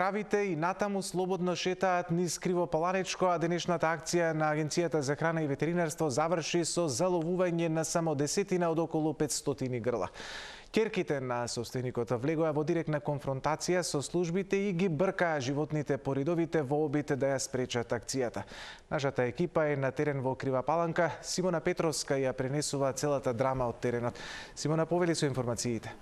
кравите и натаму слободно шетаат низ Кривопаланичко, а денешната акција на Агенцијата за храна и ветеринарство заврши со заловување на само десетина од околу 500 грла. Ќерките на собственикот влегоа во директна конфронтација со службите и ги бркаа животните по редовите во обид да ја спречат акцијата. Нашата екипа е на терен во Крива Паланка. Симона Петровска ја пренесува целата драма од теренот. Симона, повели со информациите.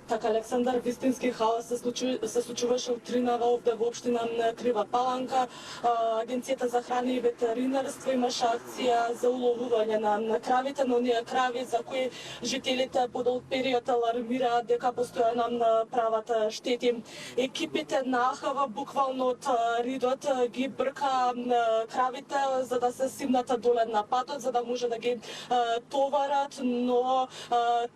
Така, Александар, вистински хаос се случуваше утринава овде во општина Крива Паланка. Агенцијата за храна и ветеринарство имаше акција за уловување на кравите, но оние крави за кои жителите по долг период алармираат дека постојано прават штети. Екипите на АХВ буквално од ридот ги брка кравите за да се симнат доле на патот, за да може да ги товарат, но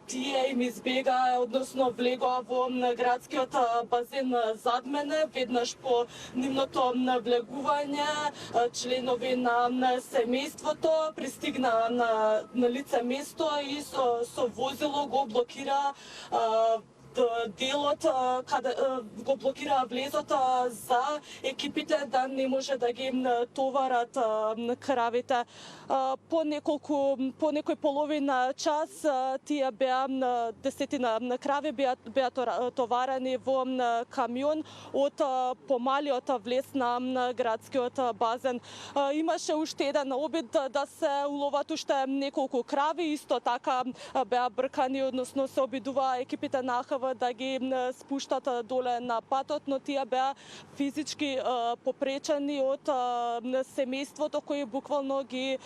тие им избегаа, односно влегоа во градскиот базен зад мене. Веднаш по нивното влегување членови на семејството пристигнаа на лице место и со возило го блокира делот, каде го блокираа влезот за екипите да не може да ги товарат кравите. По некој половина час тие беа десетина крави беа товарени во камион од помалиот влез на градскиот базен. Имаше уште еден обид да се уловат уште неколку крави, исто така беа бркани, односно се обидуваа екипите на АХВ да ги спуштат доле на патот, но тие беа физички попречени од семејството кои буквално ги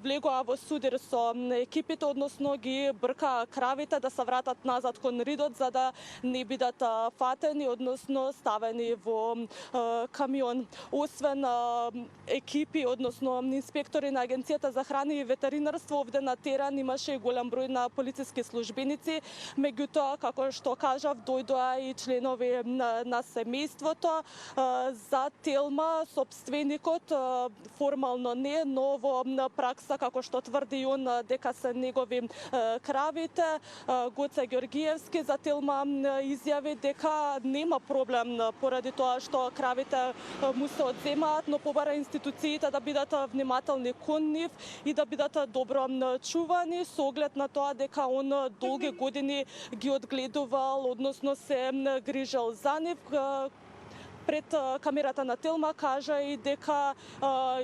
влегоа во судир со екипите, односно ги бркаа кравите да се вратат назад кон ридот за да не бидат фатени, односно ставени во камион. Освен екипи, односно инспектори на Агенцијата за храна и ветеринарство, овде на терен имаше и голем број на полициски службеници, меѓутоа, како што кажав, дојдоа и членови на семејството. За Телма собственикот формално не, но во пракса, како што тврди он, дека се негови кравите. Гоце Георгиевски за Телма изјави дека нема проблем поради тоа што кравите му се одземаат, но побара институциите да бидат внимателни кон нив и да бидат добро чувани со оглед на тоа дека он долги години ги одгледувал, односно се грижал за нив. Пред камерата на Телма кажа и дека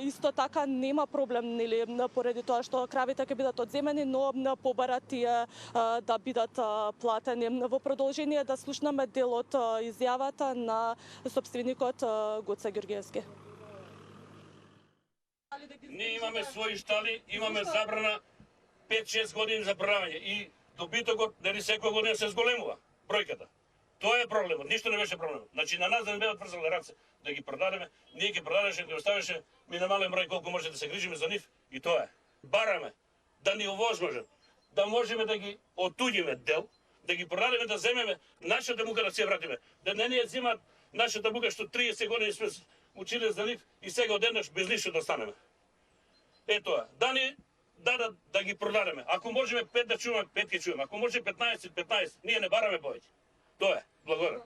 исто така нема проблем, нели, поради тоа што кравите ќе бидат одземени, но побара тие да бидат платени. Во продолжение да слушнаме дел од изјавата на собственикот Гоце Георгиевски. Ние имаме своји штали, имаме забрана 5-6 години за продавање и добитокот нели секоја година се зголемува бројката. Тоа е проблемот, ништо не беше проблемот. Значи на нас да не беат врзали раце да ги продадеме, ние ќе продадеше, ќе оставеше минимален број колку може да се грижиме за нив и тоа е. Бараме да ни овозможат, да можеме да ги отуѓиме дел, да ги продадеме, да земеме нашата мука да се вратиме. Да не ни ја земат нашата мука што 30 години сме училе за нив и сега одеднаш без ништо да станеме. Е тоа, да ни дадат да ги продадеме. Ако можеме 5 да чуваме, 5 ќе чуваме. Ако може 15, ние не бараме повеќе. Тоа е. Благодарам.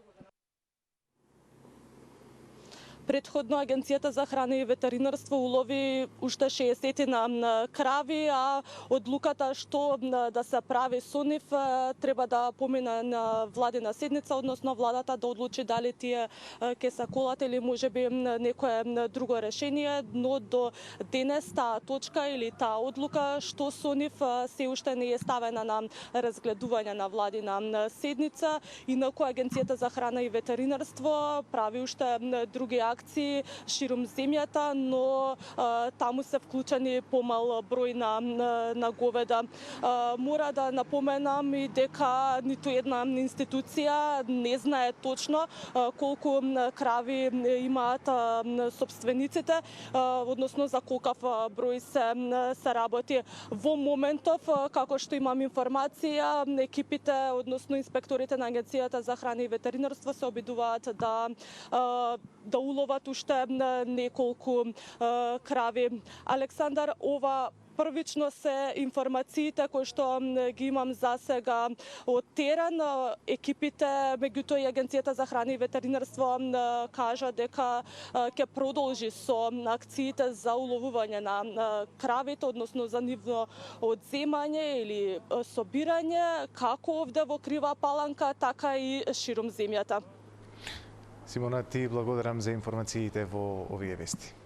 Предходно Агенцијата за храна и ветеринарство улови уште 60 на крави, а одлуката што да се прави со нив треба да помине на владина седница, односно владата да одлучи дали тие ќе се колат или можеби некое друго решение, но до денес таа точка или таа одлука што со нив се уште не е ставена на разгледување на владина седница. Инаку Агенцијата за храна и ветеринарство прави уште други акции широм земјата, но таму се вклучени помал број на говеда. Мора да напоменам и дека ниту една институција не знае точно колку крави имаат собствениците, односно за колкав број се работи. Во моментов, како што имам информација, екипите, односно инспекторите на Агенцијата за храна и ветеринарство се обидуваат да уловат уште неколку крави. Александар, ова првично се информациите кои што ги имам за сега од терен. Екипите, меѓутоа и Агенцијата за храна и ветеринарство кажа дека ќе продолжи со акциите за уловување на кравите, односно за нивно одземање или собирање, како овде во Крива Паланка, така и ширум земјата. Симона, ти благодарам за информациите во овие вести.